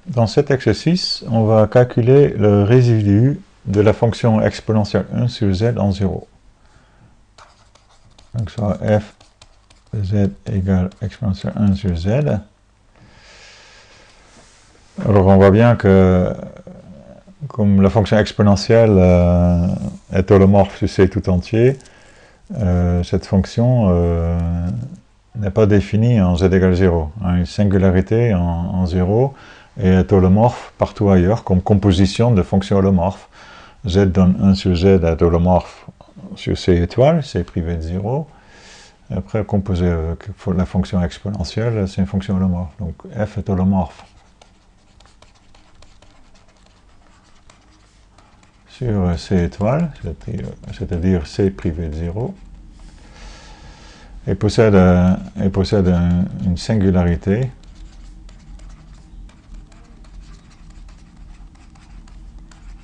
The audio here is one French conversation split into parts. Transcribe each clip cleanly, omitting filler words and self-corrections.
Dans cet exercice, on va calculer le résidu de la fonction exponentielle 1 sur z en 0. Donc soit f de z égale exponentielle 1 sur z. Alors on voit bien que comme la fonction exponentielle est holomorphe sur c tout entier, cette fonction n'est pas définie en z égale 0. A une singularité en 0 et est holomorphe partout ailleurs comme composition de fonctions holomorphes. Z donne 1 sur z est holomorphe sur c étoile, c privé de 0. Et après, composer avec la fonction exponentielle, c'est une fonction holomorphe. Donc f est holomorphe sur c étoile, c'est-à-dire c privé de 0. Et possède une singularité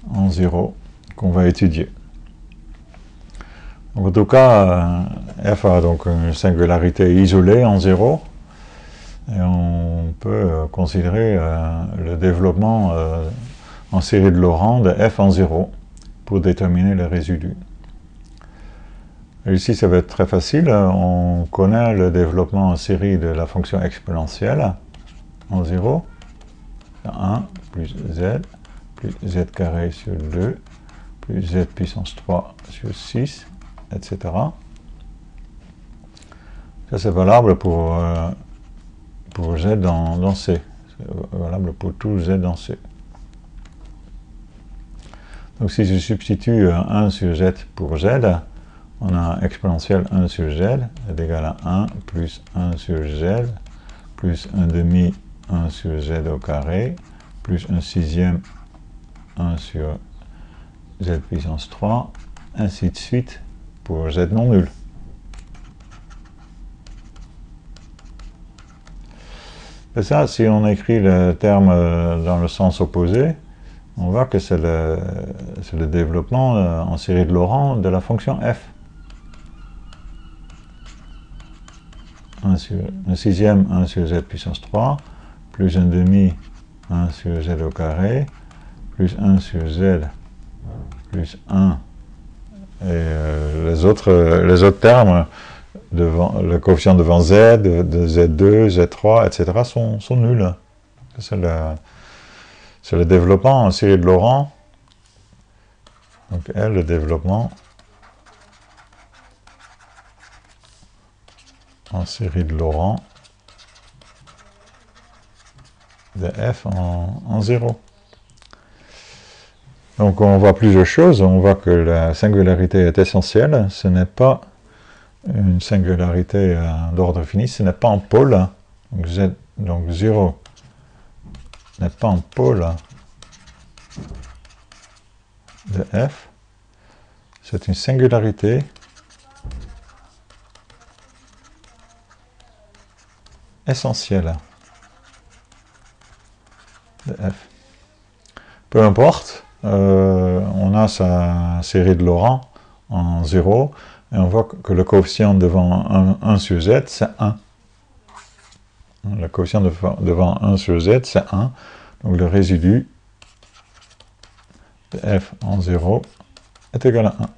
en 0 qu'on va étudier. Donc, en tout cas, f a donc une singularité isolée en 0 et on peut considérer le développement en série de Laurent de f en 0 pour déterminer le résidu. Et ici, ça va être très facile. On connaît le développement en série de la fonction exponentielle en 0. 1 plus z carré sur 2 plus z puissance 3 sur 6, etc. Ça, c'est valable pour z dans C. C'est valable pour tout z dans C. Donc, si je substitue 1 sur z pour z, on a exponentielle 1 sur z est égal à 1 plus 1 sur z plus 1 demi 1 sur z au carré plus 1 sixième 1 sur z puissance 3, ainsi de suite pour z non nul. Et ça, si on écrit le terme dans le sens opposé, on voit que c'est le développement en série de Laurent de la fonction f. 1 sixième 1 sur z puissance 3, plus 1 demi 1 sur z au carré, plus 1 sur z, plus 1, et les autres termes, le coefficient devant z, de z2, z3, etc. sont nuls. C'est le développement en série de Laurent. Donc L, le développement en série de Laurent de f en 0. Donc on voit plusieurs choses. On voit que la singularité est essentielle. Ce n'est pas une singularité d'ordre fini, ce n'est pas en pôle. Donc 0 n'est pas en pôle de f. C'est une singularité essentielle de f. Peu importe, on a sa série de Laurent en 0, et on voit que le coefficient devant 1 sur z, c'est 1. Le coefficient devant 1 sur z, c'est 1. Donc le résidu de f en 0 est égal à 1.